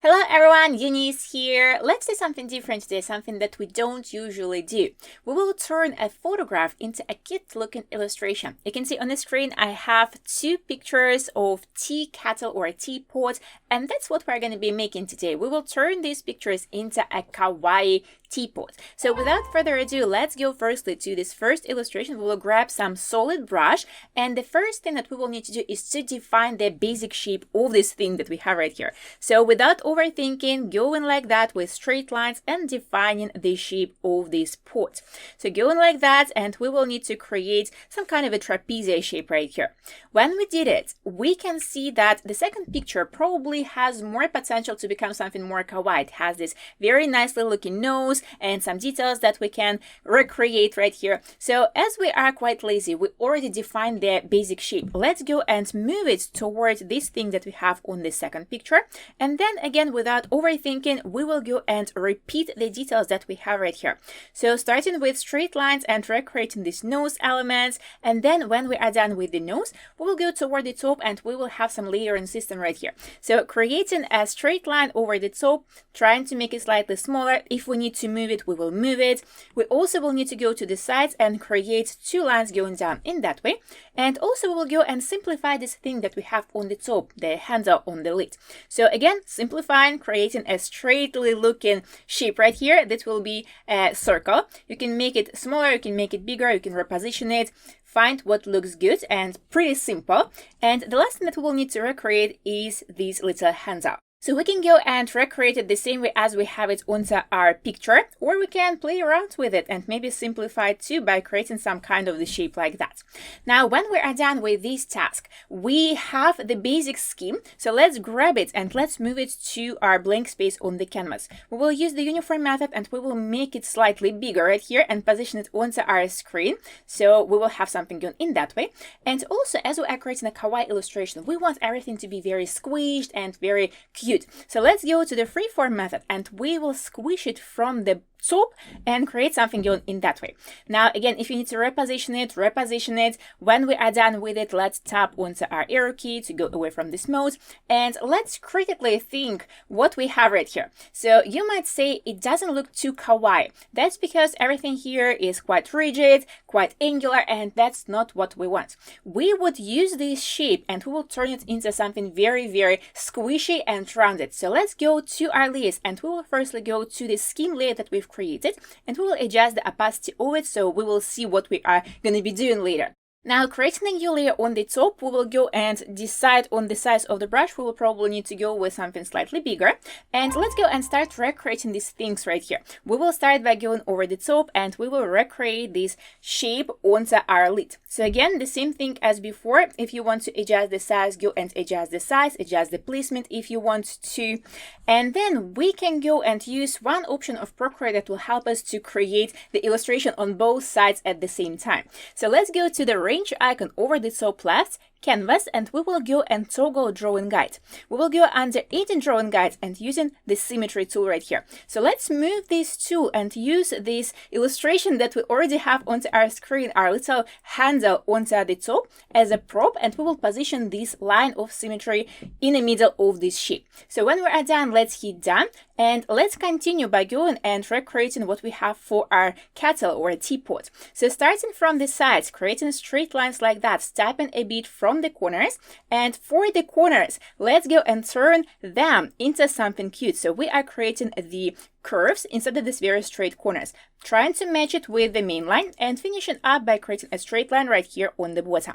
Hello everyone, Eunice here. Let's do something different today, something that we don't usually do. We will turn a photograph into a cute looking illustration. You can see on the screen I have two pictures of tea kettle or a teapot, and that's what we're going to be making today. We will turn these pictures into a kawaii teapot. So without further ado, let's go firstly to this first illustration. We will grab some solid brush, and the first thing that we will need to do is to define the basic shape of this thing that we have right here. So without overthinking, going like that with straight lines and defining the shape of this pot. So going like that, and we will need to create some kind of a trapezius shape right here. When we did it, we can see that the second picture probably has more potential to become something more kawaii. It has this very nicely looking nose and some details that we can recreate right here. So as we are quite lazy, we already defined the basic shape. Let's go and move it towards this thing that we have on the second picture. And then again, without overthinking, we will go and repeat the details that we have right here. So starting with straight lines and recreating these nose elements. And then when we are done with the nose, we will go toward the top and we will have some layering system right here. So creating a straight line over the top, trying to make it slightly smaller. If we need to move it, we will move it. We also will need to go to the sides and create two lines going down in that way. And also we will go and simplify this thing that we have on the top, the handle on the lid. So again, simplifying, creating a straightly looking shape right here. That will be a circle. You can make it smaller, you can make it bigger, you can reposition it. Find what looks good and pretty simple. And the last thing that we will need to recreate is this little handle. So we can go and recreate it the same way as we have it onto our picture, or we can play around with it and maybe simplify it too by creating some kind of the shape like that. Now, when we are done with this task, we have the basic scheme. So let's grab it and let's move it to our blank space on the canvas. We will use the uniform method and we will make it slightly bigger right here and position it onto our screen. So we will have something going in that way. And also, as we are creating a kawaii illustration, we want everything to be very squished and very cute. So let's go to the freeform method and we will squish it from the top and create something going in that way. Now, again, if you need to reposition it. When we are done with it, let's tap onto our arrow key to go away from this mode. And let's critically think what we have right here. So you might say it doesn't look too kawaii. That's because everything here is quite rigid, quite angular, and that's not what we want. We would use this shape and we will turn it into something very, very squishy and rounded. So let's go to our layers and we will firstly go to the scheme layer that we've created and we will adjust the opacity of it so we will see what we are going to be doing later. Now, creating a new layer on the top, we will go and decide on the size of the brush. We will probably need to go with something slightly bigger. And let's go and start recreating these things right here. We will start by going over the top and we will recreate this shape onto our lid. So again, the same thing as before. If you want to adjust the size, go and adjust the size, adjust the placement if you want to. And then we can go and use one option of Procreate that will help us to create the illustration on both sides at the same time. So let's go to the range icon over the top left canvas and we will go and toggle drawing guide. We will go under edit drawing guide and using the Symmetry Tool right here. So let's move this tool and use this illustration that we already have onto our screen, our little handle onto the top as a prop, and we will position this line of symmetry in the middle of this shape. So when we are done, let's hit done and let's continue by going and recreating what we have for our kettle or a teapot. So starting from the sides, creating straight lines like that, stepping a bit from the corners, and for the corners, let's go and turn them into something cute. So we are creating the curves instead of these very straight corners, trying to match it with the main line and finishing up by creating a straight line right here on the bottom.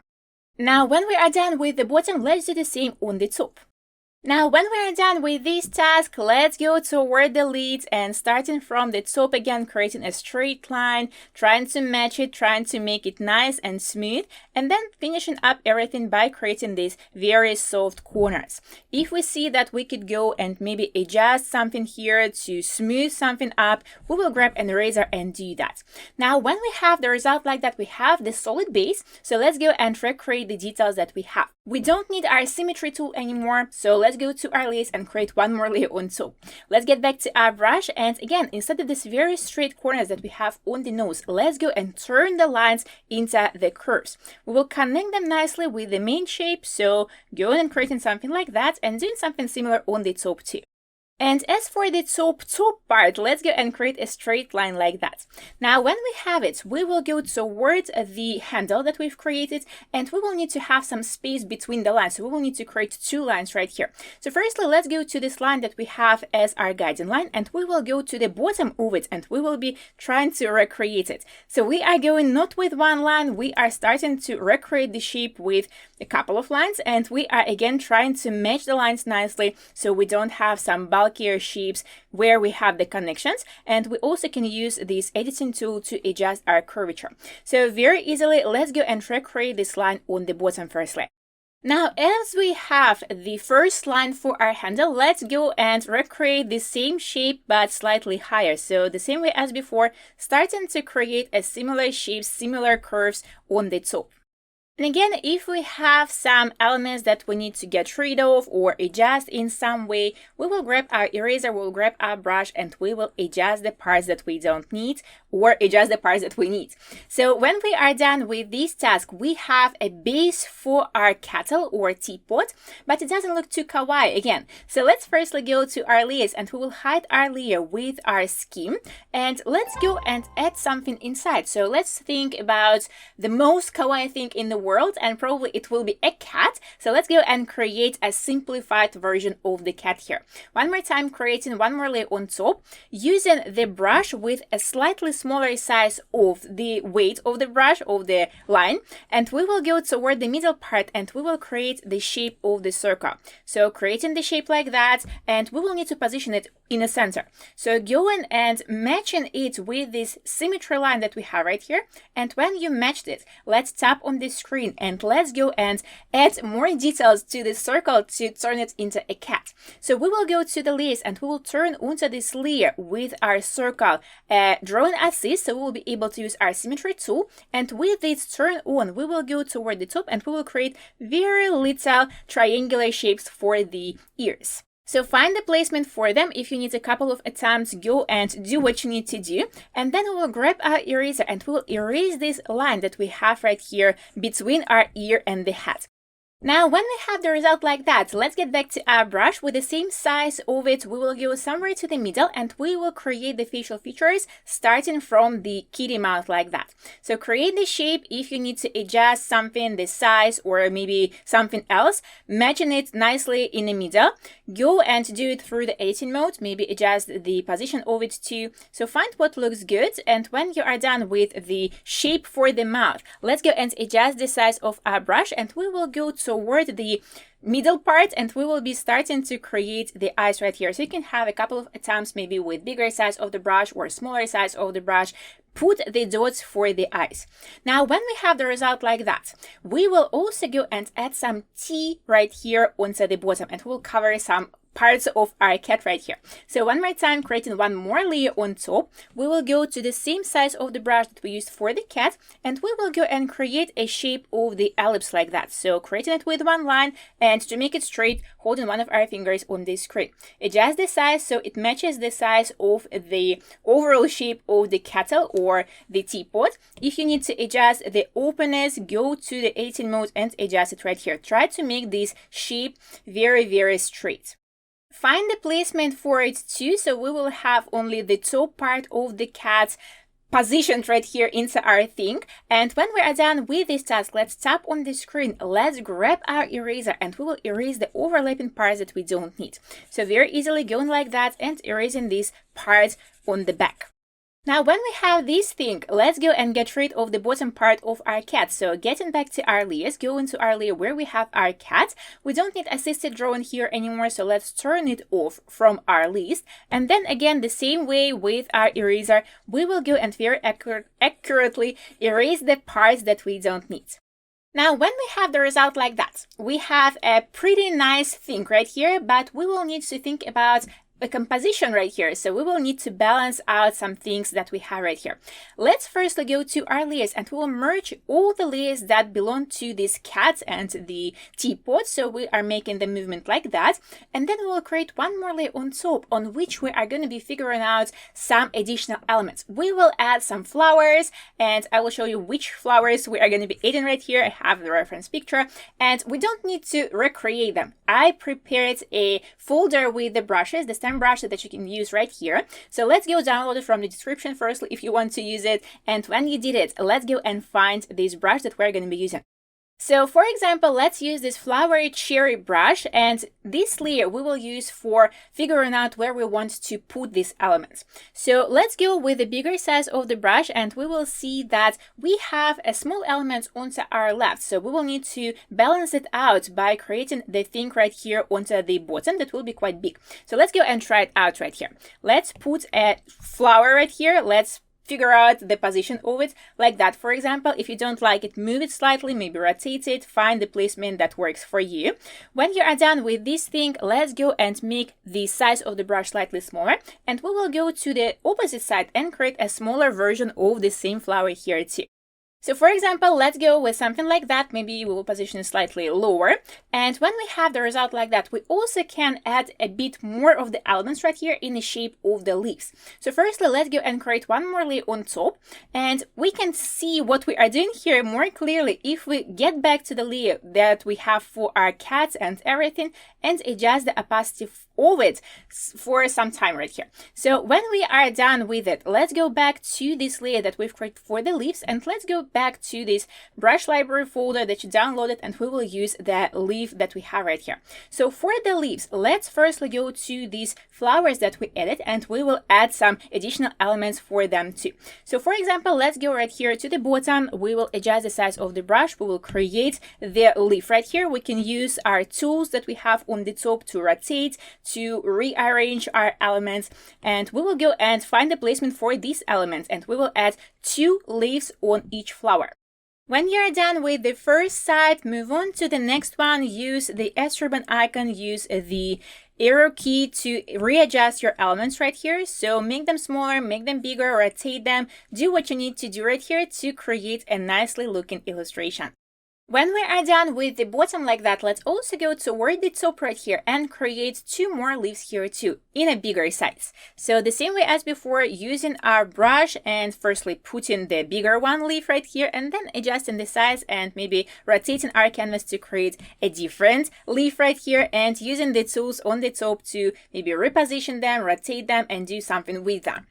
Now, when we are done with the bottom, let's do the same on the top. Now, when we are done with this task, let's go toward the lid and starting from the top again, creating a straight line, trying to match it, trying to make it nice and smooth, and then finishing up everything by creating these very soft corners. If we see that we could go and maybe adjust something here to smooth something up, we will grab an eraser and do that. Now, when we have the result like that, we have the solid base. So let's go and recreate the details that we have. We don't need our Symmetry Tool anymore, so let's go to our layers and create one more layer on top. Let's get back to our brush, and again, instead of these very straight corners that we have on the nose, let's go and turn the lines into the curves. We will connect them nicely with the main shape, so going and creating something like that and doing something similar on the top too. And as for the top part, let's go and create a straight line like that. Now, when we have it, we will go towards the handle that we've created, and we will need to have some space between the lines. So we will need to create two lines right here. So firstly, let's go to this line that we have as our guiding line, and we will go to the bottom of it, and we will be trying to recreate it. So we are going not with one line, we are starting to recreate the shape with a couple of lines, and we are again trying to match the lines nicely so we don't have some bulkier shapes where we have the connections. And we also can use this editing tool to adjust our curvature. So very easily, let's go and recreate this line on the bottom firstly. Now, as we have the first line for our handle, let's go and recreate the same shape but slightly higher. So the same way as before, starting to create a similar shape, similar curves on the top. And again, if we have some elements that we need to get rid of or adjust in some way, we will grab our eraser, we'll grab our brush, and we will adjust the parts that we don't need or adjust the parts that we need. So when we are done with this task, we have a base for our kettle or teapot, but it doesn't look too kawaii again. So let's firstly go to our layers, and we will hide our layer with our scheme, and let's go and add something inside. So let's think about the most kawaii thing in the world, and probably it will be a cat. So let's go and create a simplified version of the cat here. One more time, creating one more layer on top, using the brush with a slightly smaller size of the weight of the brush, of the line, and we will go toward the middle part, and we will create the shape of the circle. So creating the shape like that, and we will need to position it in the center. So going and matching it with this symmetry line that we have right here, and when you matched it, let's tap on the screen and let's go and add more details to the circle to turn it into a cat. So we will go to the layers, and we will turn onto this layer with our circle drawing assist, so we will be able to use our Symmetry Tool, and with this turn on, we will go toward the top, and we will create very little triangular shapes for the ears. So find the placement for them. If you need a couple of attempts, go and do what you need to do. And then we will grab our eraser, and we will erase this line that we have right here between our ear and the head. Now, when we have the result like that, let's get back to our brush. With the same size of it, we will go somewhere to the middle, and we will create the facial features starting from the kitty mouth like that. So create the shape. If you need to adjust something, the size, or maybe something else, matching it nicely in the middle. Go and do it through the editing mode, maybe adjust the position of it too. So find what looks good, and when you are done with the shape for the mouth, let's go and adjust the size of our brush, and we will go toward the middle part, and we will be starting to create the eyes right here. So you can have a couple of attempts, maybe with bigger size of the brush or smaller size of the brush. Put the dots for the eyes. Now, when we have the result like that, we will also go and add some tea right here onto the bottom, and we'll cover some parts of our cat right here. So one more time, creating one more layer on top, we will go to the same size of the brush that we used for the cat, and we will go and create a shape of the ellipse like that. So creating it with one line, and to make it straight, holding one of our fingers on this screen. Adjust the size so it matches the size of the overall shape of the kettle or the teapot. If you need to adjust the openness, go to the editing mode and adjust it right here. Try to make this shape very, very straight. Find the placement for it too, so we will have only the top part of the cat positioned right here into our thing. And when we are done with this task, let's tap on the screen, let's grab our eraser, and we will erase the overlapping parts that we don't need. So very easily going like that and erasing these parts on the back. Now, when we have this thing, let's go and get rid of the bottom part of our cat. So getting back to our layers, go into our layer where we have our cat. We don't need assisted drawing here anymore, so let's turn it off from our list. And then again, the same way with our eraser, we will go and very accurately erase the parts that we don't need. Now, when we have the result like that, we have a pretty nice thing right here, but we will need to think about a composition right here, so we will need to balance out some things that we have right here. Let's first go to our layers, and we will merge all the layers that belong to this cat and the teapot, so we are making the movement like that, and then we will create one more layer on top on which we are going to be figuring out some additional elements. We will add some flowers, and I will show you which flowers we are going to be adding right here. I have the reference picture, and we don't need to recreate them. I prepared a folder with the brushes. This time same brush that you can use right here. So let's go download it from the description firstly if you want to use it. And when you did it, let's go and find this brush that we're going to be using. So for example, let's use this flowery cherry brush, and this layer we will use for figuring out where we want to put these elements. So let's go with the bigger size of the brush, and we will see that we have a small element onto our left. So we will need to balance it out by creating the thing right here onto the bottom that will be quite big. So let's go and try it out right here. Let's put a flower right here. Let's figure out the position of it like that. For example, if you don't like it, move it slightly, maybe rotate it, find the placement that works for you. When you are done with this thing, let's go and make the size of the brush slightly smaller, and we will go to the opposite side and create a smaller version of the same flower here too. So for example, let's go with something like that. Maybe we will position it slightly lower. And when we have the result like that, we also can add a bit more of the elements right here in the shape of the leaves. So firstly, let's go and create one more layer on top. And we can see what we are doing here more clearly if we get back to the layer that we have for our cats and everything and adjust the opacity of it for some time right here. So when we are done with it, let's go back to this layer that we've created for the leaves, and let's go back to this brush library folder that you downloaded, and we will use the leaf that we have right here. So for the leaves, let's firstly go to these flowers that we added, and we will add some additional elements for them too. So for example, let's go right here to the bottom. We will adjust the size of the brush. We will create the leaf right here. We can use our tools that we have on the top to rotate, to rearrange our elements, and we will go and find the placement for these elements, and we will add 2 leaves on each flower. When you're done with the first side, move on to the next one. Use the S ribbon icon, use the arrow key to readjust your elements right here. So make them smaller, make them bigger, rotate them, do what you need to do right here to create a nicely looking illustration. When we are done with the bottom like that, let's also go toward the top right here and create 2 more leaves here too, in a bigger size. So the same way as before, using our brush and firstly putting the bigger one leaf right here, and then adjusting the size and maybe rotating our canvas to create a different leaf right here, and using the tools on the top to maybe reposition them, rotate them, and do something with them.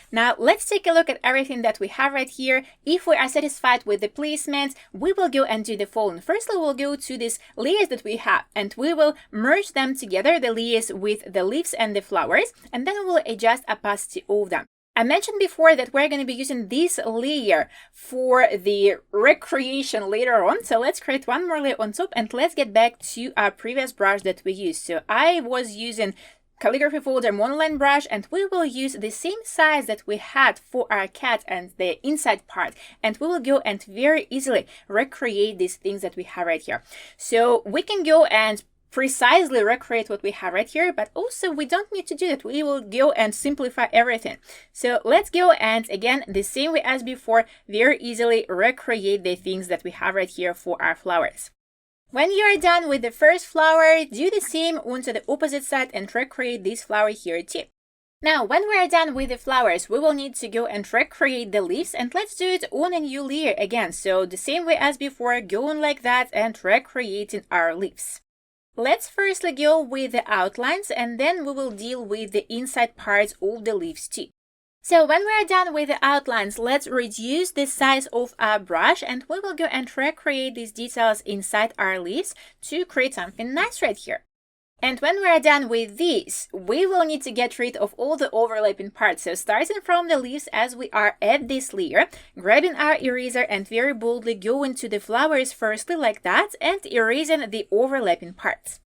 Now let's take a look at everything that we have right here. If we are satisfied with the placement, we will go and do the following. Firstly, we'll go to these layers that we have, and we will merge them together, the layers with the leaves and the flowers, and then we will adjust opacity of them. I mentioned before that we're going to be using this layer for the recreation later on. So let's create one more layer on top, and let's get back to our previous brush that we used. So I was using calligraphy folder monoline brush, and we will use the same size that we had for our cat and the inside part, and we will go and very easily recreate these things that we have right here. So we can go and precisely recreate what we have right here, but also we don't need to do that. We will go and simplify everything. So let's go and again, the same way as before, very easily recreate the things that we have right here for our flowers. When you are done with the first flower, do the same onto the opposite side and recreate this flower here too. Now, when we are done with the flowers, we will need to go and recreate the leaves, and let's do it on a new layer again. So the same way as before, going like that and recreating our leaves. Let's firstly go with the outlines, and then we will deal with the inside parts of the leaves too. So when we are done with the outlines, let's reduce the size of our brush, and we will go and recreate these details inside our leaves to create something nice right here. And when we are done with this, we will need to get rid of all the overlapping parts. So starting from the leaves as we are at this layer, grabbing our eraser and very boldly going to the flowers firstly like that and erasing the overlapping parts.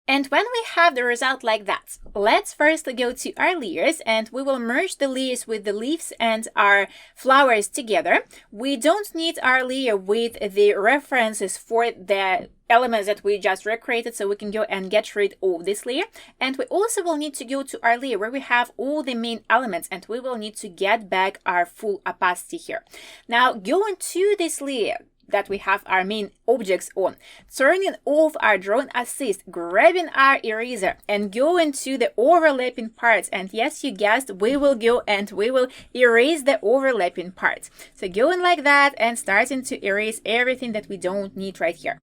And when we have the result like that, let's firstly go to our layers, and we will merge the layers with the leaves and our flowers together. We don't need our layer with the references for the elements that we just recreated, so we can go and get rid of this layer. And we also will need to go to our layer where we have all the main elements, and we will need to get back our full opacity here. Now going to this layer that we have our main objects on, turning off our drawing assist, grabbing our eraser and going to the overlapping parts, and yes, you guessed, we will go and we will erase the overlapping parts. So going like that and starting to erase everything that we don't need right here.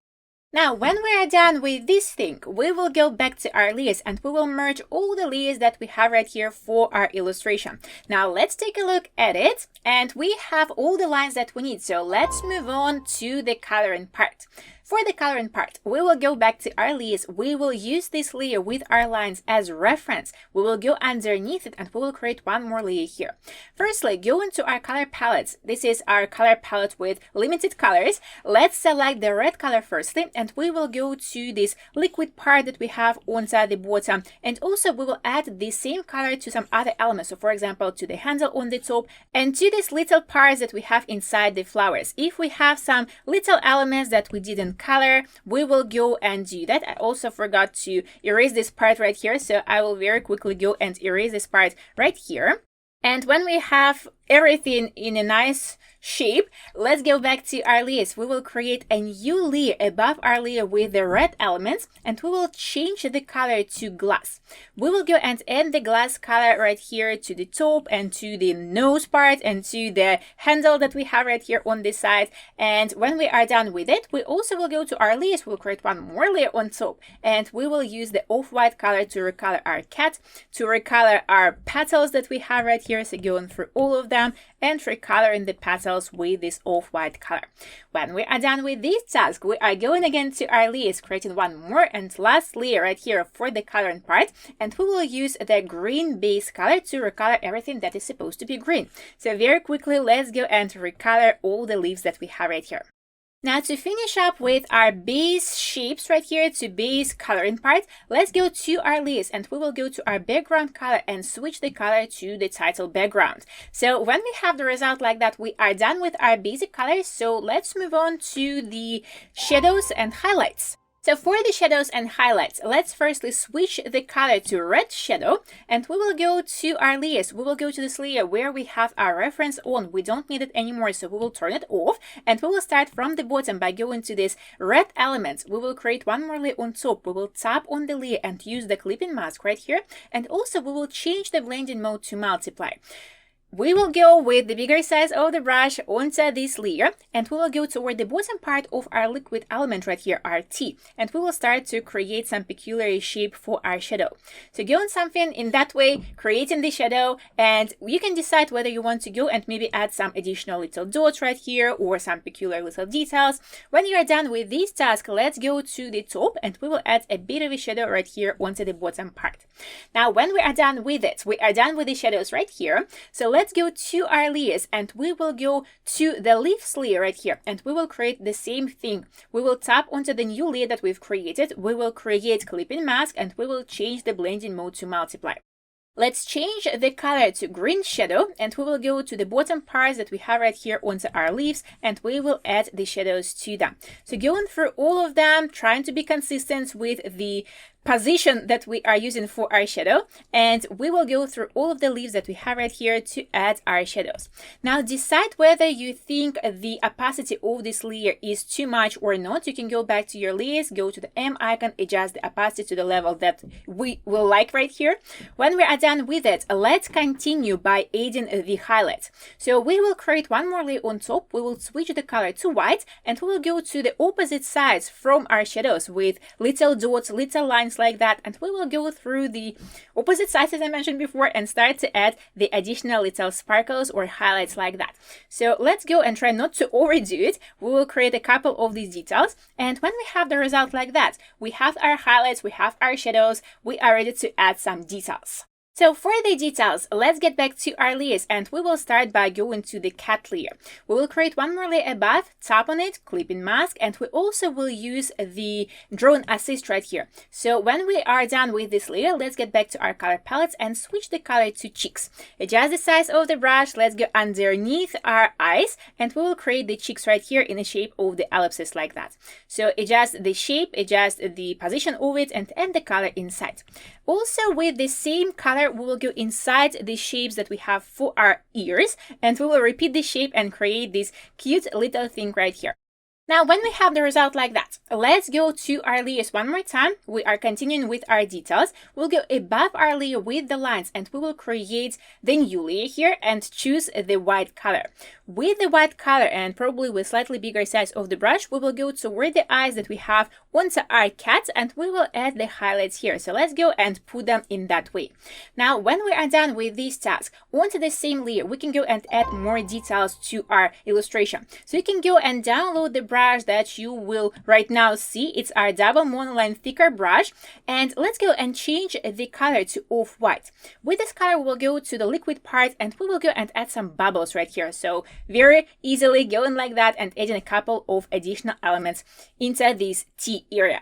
Now, when we are done with this thing, we will go back to our layers and we will merge all the layers that we have right here for our illustration. Now, let's take a look at it, and we have all the lines that we need. So let's move on to the coloring part. For the coloring part, we will go back to our layers. We will use this layer with our lines as reference. We will go underneath it and we will create one more layer here. Firstly, go into our color palettes. This is our color palette with limited colors. Let's select the red color firstly, and we will go to this liquid part that we have on the bottom. And also we will add the same color to some other elements. So for example, to the handle on the top and to these little parts that we have inside the flowers. If we have some little elements that we didn't color, we will go and do that. I also forgot to erase this part right here, so I will very quickly go and erase this part right here. And when we have everything in a nice shape, let's go back to our layers. We will create a new layer above our layer with the red elements, and we will change the color to glass. We will go and add the glass color right here to the top and to the nose part and to the handle that we have right here on this side. And when we are done with it, we also will go to our layers. We'll create one more layer on top, and we will use the off-white color to recolor our cat, to recolor our petals that we have right here. So going through all of them and recoloring the petals with this off-white color. When we are done with this task, we are going again to our layers, creating one more and last layer right here for the coloring part, and we will use the green base color to recolor everything that is supposed to be green. So very quickly, let's go and recolor all the leaves that we have right here. Now, to finish up with our base shapes right here, to base coloring part, let's go to our layers and we will go to our background color and switch the color to the title background. So when we have the result like that, we are done with our basic colors. So let's move on to the shadows and highlights. So for the shadows and highlights, let's firstly switch the color to red shadow, and we will go to our layers. We will go to this layer where we have our reference on. We don't need it anymore, so we will turn it off, and we will start from the bottom by going to this red element. We will create one more layer on top. We will tap on the layer and use the clipping mask right here, and also we will change the blending mode to multiply. We will go with the bigger size of the brush onto this layer, and we will go toward the bottom part of our liquid element right here, our T, and we will start to create some peculiar shape for our shadow. So go on something in that way, creating the shadow, and you can decide whether you want to go and maybe add some additional little dots right here or some peculiar little details. When you are done with this task, let's go to the top and we will add a bit of a shadow right here onto the bottom part. Now, when we are done with it, we are done with the shadows right here. So let's go to our layers and we will go to the leaves layer right here, and we will create the same thing. We will tap onto the new layer that we've created. We will create clipping mask and we will change the blending mode to multiply. Let's change the color to green shadow, and we will go to the bottom parts that we have right here onto our leaves, and we will add the shadows to them. So going through all of them, trying to be consistent with the position that we are using for our shadow, and we will go through all of the leaves that we have right here to add our shadows. Now decide whether you think the opacity of this layer is too much or not. You can go back to your layers, go to the M icon, adjust the opacity to the level that we will like right here. When we are done with it, let's continue by adding the highlights. So we will create one more layer on top. We will switch the color to white, and we will go to the opposite sides from our shadows with little dots, little lines like that, and we will go through the opposite sides as I mentioned before and start to add the additional little sparkles or highlights like that. So let's go and try not to overdo it. We will create a couple of these details, and when we have the result like that, we have our highlights, we have our shadows, we are ready to add some details. So for the details, let's get back to our layers, and we will start by going to the cat layer. We will create one more layer above, tap on it, clipping mask, and we also will use the drone assist right here. So when we are done with this layer, let's get back to our color palettes and switch the color to cheeks. Adjust the size of the brush, let's go underneath our eyes, and we will create the cheeks right here in the shape of the ellipsis like that. So adjust the shape, adjust the position of it, and add the color inside. Also with the same color, we will go inside the shapes that we have for our ears, and we will repeat the shape and create this cute little thing right here. Now, when we have the result like that, let's go to our layers one more time. We are continuing with our details. We'll go above our layer with the lines and we will create the new layer here and choose the white color. With the white color and probably with slightly bigger size of the brush, we will go to where the eyes that we have onto our cat and we will add the highlights here. So let's go and put them in that way. Now, when we are done with this task, onto the same layer, we can go and add more details to our illustration. So you can go and download the brush that you will right now see. It's our double monoline thicker brush, and let's go and change the color to off-white. With this color, we will go to the liquid part and we will go and add some bubbles right here. So very easily going like that and adding a couple of additional elements into this T area.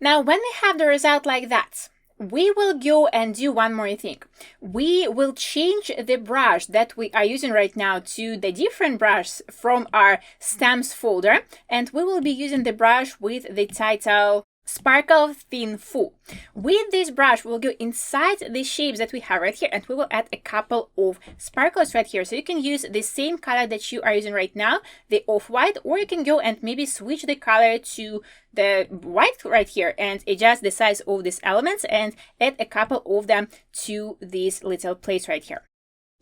Now, when we have the result like that, we will go and do one more thing. We will change the brush that we are using right now to the different brush from our stamps folder, and we will be using the brush with the title Sparkle Thin Full. With this brush, we'll go inside the shapes that we have right here and we will add a couple of sparkles right here. So you can use the same color that you are using right now, the off-white, or you can go and maybe switch the color to the white right here and adjust the size of these elements and add a couple of them to this little place right here.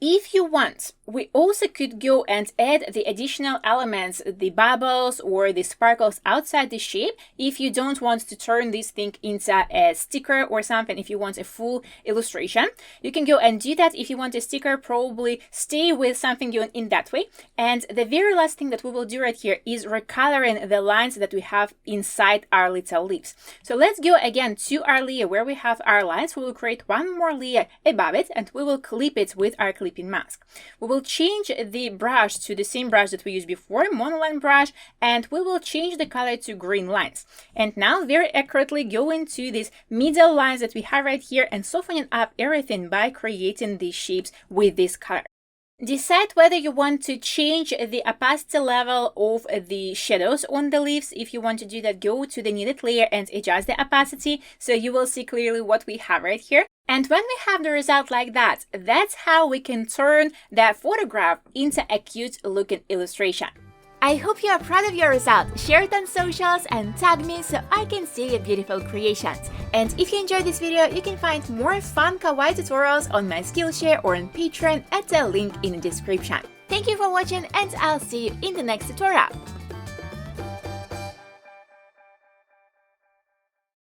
If you want, we also could go and add the additional elements, the bubbles or the sparkles outside the shape. If you don't want to turn this thing into a sticker or something, if you want a full illustration, you can go and do that. If you want a sticker, probably stay with something going in that way. And the very last thing that we will do right here is recoloring the lines that we have inside our little leaves. So let's go again to our layer where we have our lines. We will create one more layer above it and we will clip it with our clipping mask. We will change the brush to the same brush that we used before, monoline brush, and we will change the color to green lines. And now very accurately go into these middle lines that we have right here and softening up everything by creating these shapes with this color. Decide whether you want to change the opacity level of the shadows on the leaves. If you want to do that, go to the kneaded layer and adjust the opacity so you will see clearly what we have right here. And when we have the result like that, that's how we can turn that photograph into a cute looking illustration. I hope you are proud of your result. Share it on socials and tag me so I can see your beautiful creations. And if you enjoyed this video, you can find more fun kawaii tutorials on my Skillshare or on Patreon at the link in the description. Thank you for watching and I'll see you in the next tutorial.